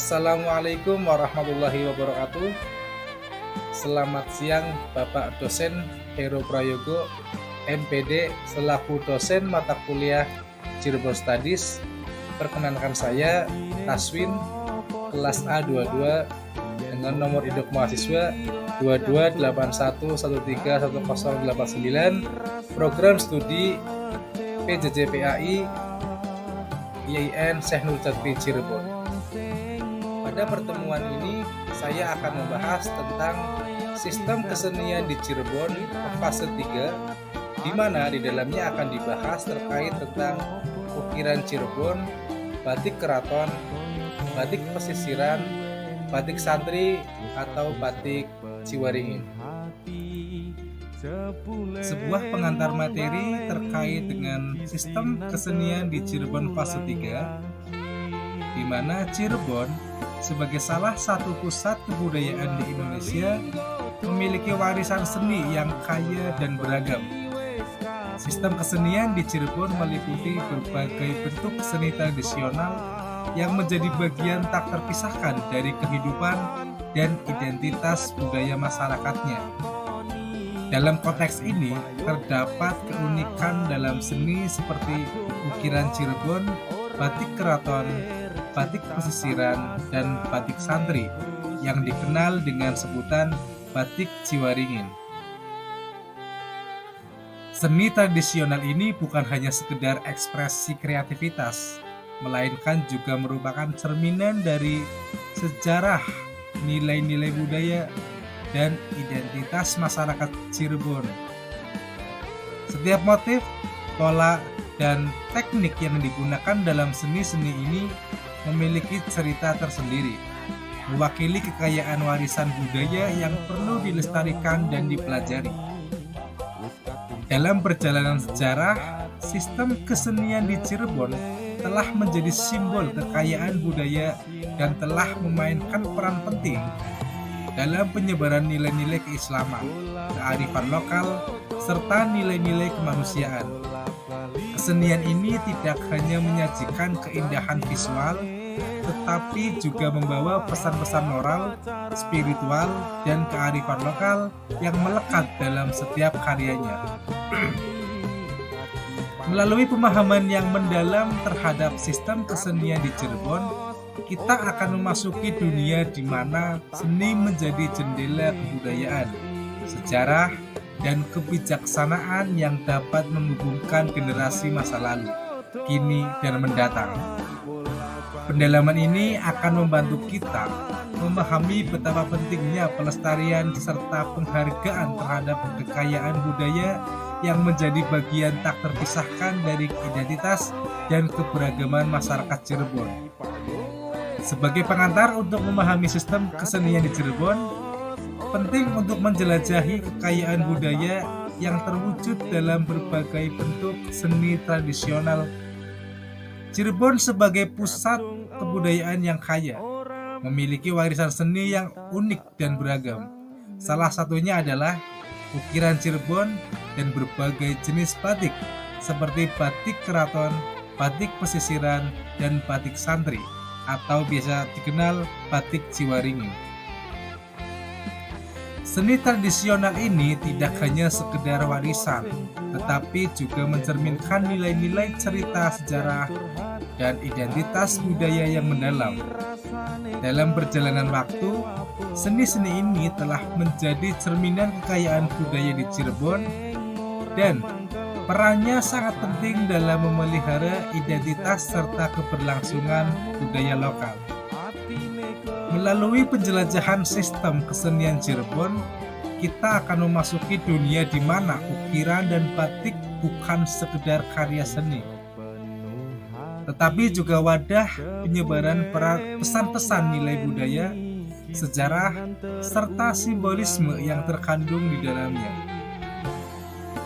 Assalamualaikum warahmatullahi wabarakatuh. Selamat siang Bapak Dosen Heru Prayogo, MPD selaku dosen mata kuliah Cirebon Studies. Perkenalkan saya Taswin, kelas A22 dengan nomor induk mahasiswa 2281131089, program studi PJJ-PAI IAIN Syekh Nurul Jatbi Cirebon. Pada pertemuan ini saya akan membahas tentang sistem kesenian di Cirebon fase 3, di mana di dalamnya akan dibahas terkait tentang ukiran Cirebon, batik keraton, batik pesisiran, batik santri atau batik Ciwaringin. Sebuah pengantar materi terkait dengan sistem kesenian di Cirebon fase 3, di mana Cirebon sebagai salah satu pusat kebudayaan di Indonesia memiliki warisan seni yang kaya dan beragam. Sistem kesenian di Cirebon meliputi berbagai bentuk seni tradisional yang menjadi bagian tak terpisahkan dari kehidupan dan identitas budaya masyarakatnya. Dalam konteks ini, terdapat keunikan dalam seni seperti ukiran Cirebon, batik keraton, batik pesisiran, dan batik santri yang dikenal dengan sebutan batik Ciwaringin. Seni tradisional ini bukan hanya sekedar ekspresi kreativitas, melainkan juga merupakan cerminan dari sejarah, nilai-nilai budaya, dan identitas masyarakat Cirebon. Setiap motif, pola, dan teknik yang digunakan dalam seni-seni ini memiliki cerita tersendiri, mewakili kekayaan warisan budaya yang perlu dilestarikan dan dipelajari. Dalam perjalanan sejarah, sistem kesenian di Cirebon telah menjadi simbol kekayaan budaya dan telah memainkan peran penting dalam penyebaran nilai-nilai keislaman, kearifan lokal, serta nilai-nilai kemanusiaan. Kesenian ini tidak hanya menyajikan keindahan visual, tetapi juga membawa pesan-pesan moral, spiritual, dan kearifan lokal yang melekat dalam setiap karyanya. Melalui pemahaman yang mendalam terhadap sistem kesenian di Cirebon, kita akan memasuki dunia di mana seni menjadi jendela kebudayaan, sejarah, dan kebijaksanaan yang dapat menghubungkan generasi masa lalu, kini, dan mendatang. Pendalaman ini akan membantu kita memahami betapa pentingnya pelestarian serta penghargaan terhadap kekayaan budaya yang menjadi bagian tak terpisahkan dari identitas dan keberagaman masyarakat Cirebon. Sebagai pengantar untuk memahami sistem kesenian di Cirebon, penting untuk menjelajahi kekayaan budaya yang terwujud dalam berbagai bentuk seni tradisional. Cirebon sebagai pusat kebudayaan yang kaya, memiliki warisan seni yang unik dan beragam. Salah satunya adalah ukiran Cirebon dan berbagai jenis batik, seperti batik keraton, batik pesisiran, dan batik santri, atau biasa dikenal batik Ciwaringin. Seni tradisional ini tidak hanya sekedar warisan, tetapi juga mencerminkan nilai-nilai cerita sejarah dan identitas budaya yang mendalam. Dalam perjalanan waktu, seni-seni ini telah menjadi cerminan kekayaan budaya di Cirebon dan perannya sangat penting dalam memelihara identitas serta keberlangsungan budaya lokal. Melalui penjelajahan sistem kesenian Cirebon, kita akan memasuki dunia di mana ukiran dan batik bukan sekedar karya seni, tetapi juga wadah penyebaran pesan-pesan nilai budaya, sejarah, serta simbolisme yang terkandung di dalamnya.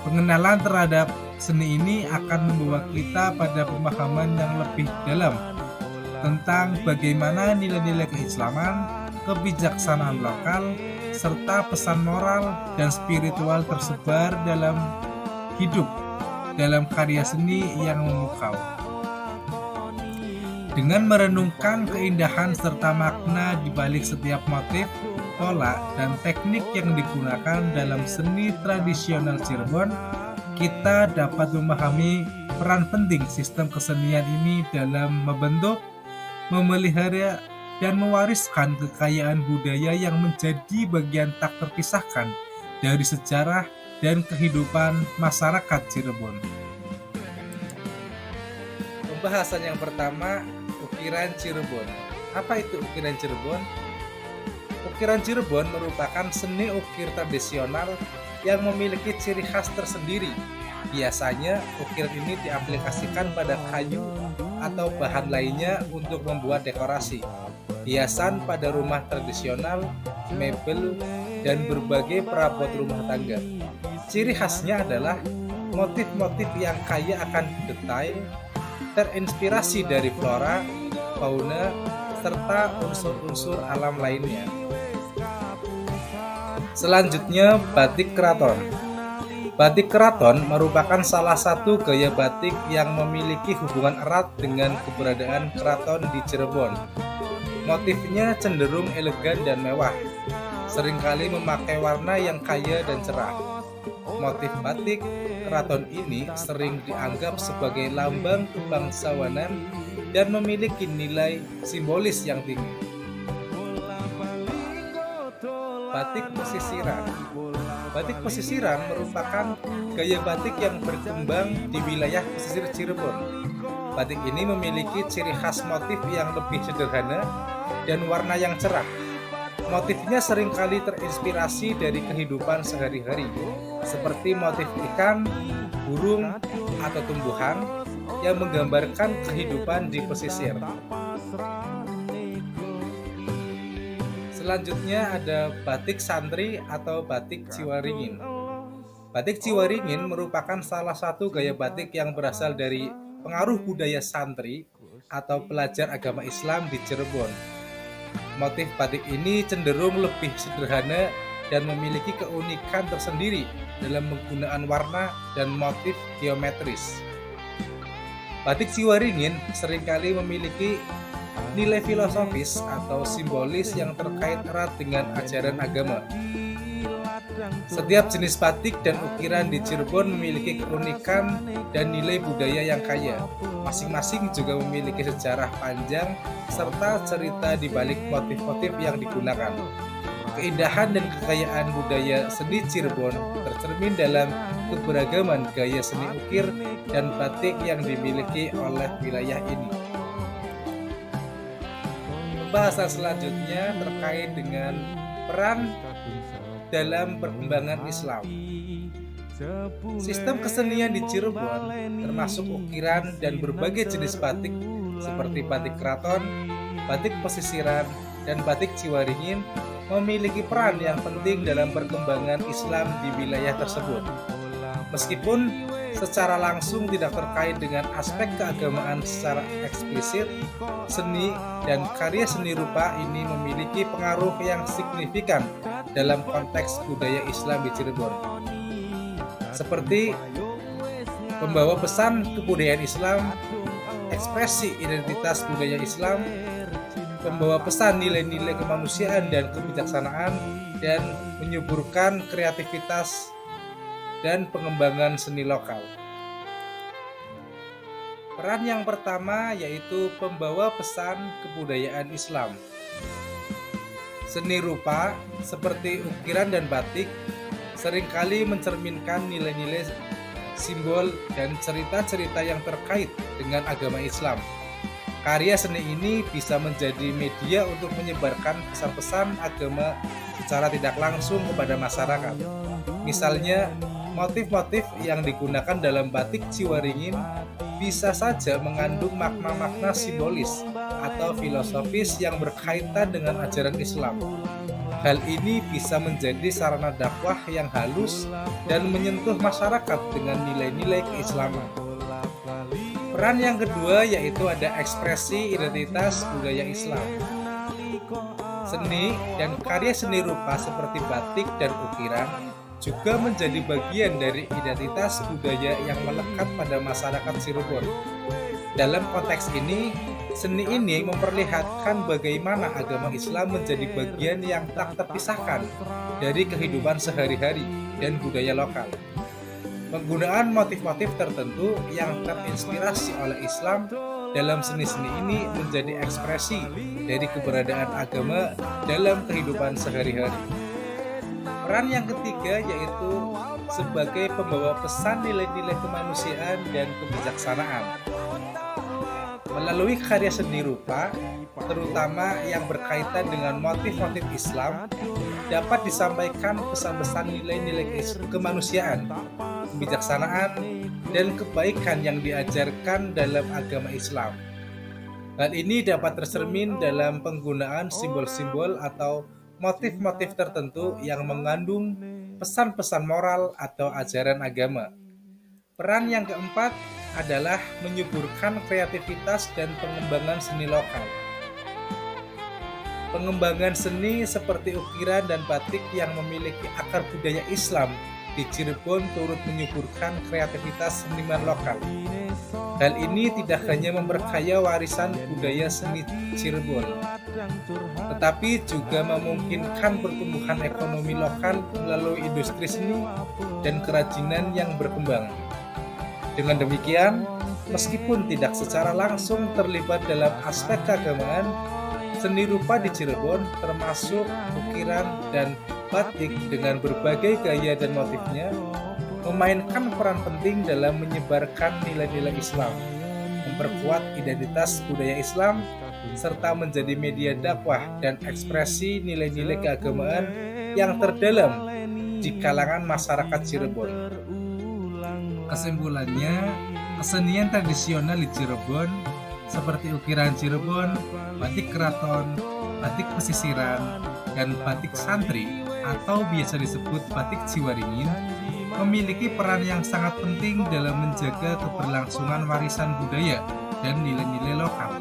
Pengenalan terhadap seni ini akan membawa kita pada pemahaman yang lebih dalam tentang bagaimana nilai-nilai keislaman, kebijaksanaan lokal, serta pesan moral dan spiritual tersebar dalam hidup dalam karya seni yang memukau. Dengan merenungkan keindahan serta makna di balik setiap motif, pola, dan teknik yang digunakan dalam seni tradisional Cirebon, kita dapat memahami peran penting sistem kesenian ini dalam membentuk, memelihara, dan mewariskan kekayaan budaya yang menjadi bagian tak terpisahkan dari sejarah dan kehidupan masyarakat Cirebon. Pembahasan yang pertama, ukiran Cirebon. Apa itu ukiran Cirebon? Ukiran Cirebon merupakan seni ukir tradisional yang memiliki ciri khas tersendiri. Biasanya, ukiran ini diaplikasikan pada kayu atau bahan lainnya untuk membuat dekorasi, hiasan pada rumah tradisional, mebel, dan berbagai perabot rumah tangga. Ciri khasnya adalah motif-motif yang kaya akan detail, terinspirasi dari flora, fauna, serta unsur-unsur alam lainnya. Selanjutnya, batik keraton. Batik keraton merupakan salah satu gaya batik yang memiliki hubungan erat dengan keberadaan keraton di Cirebon. Motifnya cenderung elegan dan mewah, seringkali memakai warna yang kaya dan cerah. Motif batik keraton ini sering dianggap sebagai lambang kebangsawanan dan memiliki nilai simbolis yang tinggi. Batik pesisiran. Batik pesisiran merupakan gaya batik yang berkembang di wilayah pesisir Cirebon. Batik ini memiliki ciri khas motif yang lebih sederhana dan warna yang cerah. Motifnya seringkali terinspirasi dari kehidupan sehari-hari, seperti motif ikan, burung, atau tumbuhan yang menggambarkan kehidupan di pesisir. Selanjutnya ada batik santri atau batik Ciwaringin. Batik Ciwaringin merupakan salah satu gaya batik yang berasal dari pengaruh budaya santri atau pelajar agama Islam di Cirebon. Motif batik ini cenderung lebih sederhana dan memiliki keunikan tersendiri dalam penggunaan warna dan motif geometris. Batik Ciwaringin seringkali memiliki nilai filosofis atau simbolis yang terkait erat dengan ajaran agama. Setiap jenis batik dan ukiran di Cirebon memiliki keunikan dan nilai budaya yang kaya. Masing-masing juga memiliki sejarah panjang serta cerita di balik motif-motif yang digunakan. Keindahan dan kekayaan budaya seni Cirebon tercermin dalam keberagaman gaya seni ukir dan batik yang dimiliki oleh wilayah ini. Pembahasan selanjutnya terkait dengan peran dalam perkembangan Islam. Sistem kesenian di Cirebon, termasuk ukiran dan berbagai jenis batik seperti batik keraton, batik pesisiran, dan batik Ciwaringin, memiliki peran yang penting dalam perkembangan Islam di wilayah tersebut. Meskipun secara langsung tidak terkait dengan aspek keagamaan secara eksplisit, seni dan karya seni rupa ini memiliki pengaruh yang signifikan dalam konteks budaya Islam di Cirebon. Seperti membawa pesan kebudayaan Islam, ekspresi identitas budaya Islam, membawa pesan nilai-nilai kemanusiaan dan kebijaksanaan, dan menyuburkan kreativitas dan pengembangan seni lokal. Peran yang pertama yaitu pembawa pesan kebudayaan Islam. Seni rupa seperti ukiran dan batik seringkali mencerminkan nilai-nilai, simbol, dan cerita-cerita yang terkait dengan agama Islam. Karya seni ini bisa menjadi media untuk menyebarkan pesan-pesan agama secara tidak langsung kepada masyarakat. Misalnya, motif-motif yang digunakan dalam batik Ciwaringin bisa saja mengandung makna-makna simbolis atau filosofis yang berkaitan dengan ajaran Islam. Hal ini bisa menjadi sarana dakwah yang halus dan menyentuh masyarakat dengan nilai-nilai keislaman. Peran yang kedua yaitu ada ekspresi identitas budaya Islam. Seni dan karya seni rupa seperti batik dan ukiran juga menjadi bagian dari identitas budaya yang melekat pada masyarakat Cirebon. Dalam konteks ini, seni ini memperlihatkan bagaimana agama Islam menjadi bagian yang tak terpisahkan dari kehidupan sehari-hari dan budaya lokal. Penggunaan motif-motif tertentu yang terinspirasi oleh Islam dalam seni-seni ini menjadi ekspresi dari keberadaan agama dalam kehidupan sehari-hari. Peran yang ketiga yaitu sebagai pembawa pesan nilai-nilai kemanusiaan dan kebijaksanaan. Melalui karya seni rupa, terutama yang berkaitan dengan motif-motif Islam, dapat disampaikan pesan-pesan nilai-nilai kemanusiaan, kebijaksanaan, dan kebaikan yang diajarkan dalam agama Islam. Hal ini dapat tercermin dalam penggunaan simbol-simbol atau motif-motif tertentu yang mengandung pesan-pesan moral atau ajaran agama. Peran yang keempat adalah menyuburkan kreativitas dan pengembangan seni lokal. Pengembangan seni seperti ukiran dan batik yang memiliki akar budaya Islam di Cirebon turut menyuburkan kreativitas seniman lokal. Hal ini tidak hanya memperkaya warisan budaya seni Cirebon, tetapi juga memungkinkan pertumbuhan ekonomi lokal melalui industri seni dan kerajinan yang berkembang. Dengan demikian, meskipun tidak secara langsung terlibat dalam aspek keagamaan, seni rupa di Cirebon termasuk ukiran dan batik dengan berbagai gaya dan motifnya memainkan peran penting dalam menyebarkan nilai-nilai Islam, memperkuat identitas budaya Islam, serta menjadi media dakwah dan ekspresi nilai-nilai keagamaan yang terdalam di kalangan masyarakat Cirebon. Kesimpulannya, kesenian tradisional di Cirebon seperti ukiran Cirebon, batik keraton, batik pesisiran, dan batik santri atau biasa disebut batik Ciwaringin memiliki peran yang sangat penting dalam menjaga keberlangsungan warisan budaya dan nilai-nilai lokal.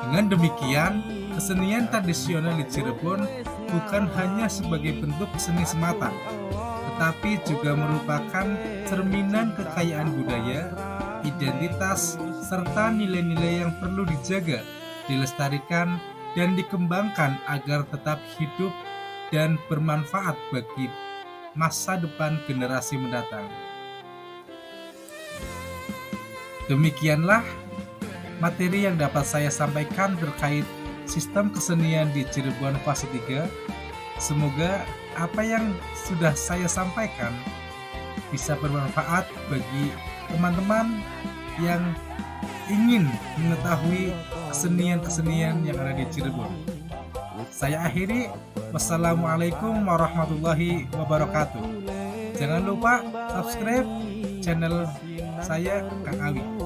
Dengan demikian, kesenian tradisional di Cirebon bukan hanya sebagai bentuk seni semata, tetapi juga merupakan cerminan kekayaan budaya, identitas, serta nilai-nilai yang perlu dijaga, dilestarikan, dan dikembangkan agar tetap hidup dan bermanfaat bagi masa depan generasi mendatang. Demikianlah materi yang dapat saya sampaikan terkait sistem kesenian di Cirebon fase 3. Semoga apa yang sudah saya sampaikan bisa bermanfaat bagi teman-teman yang ingin mengetahui kesenian-kesenian yang ada di Cirebon. Saya akhiri. Wassalamualaikum warahmatullahi wabarakatuh. Jangan lupa subscribe channel saya, Kang Awi.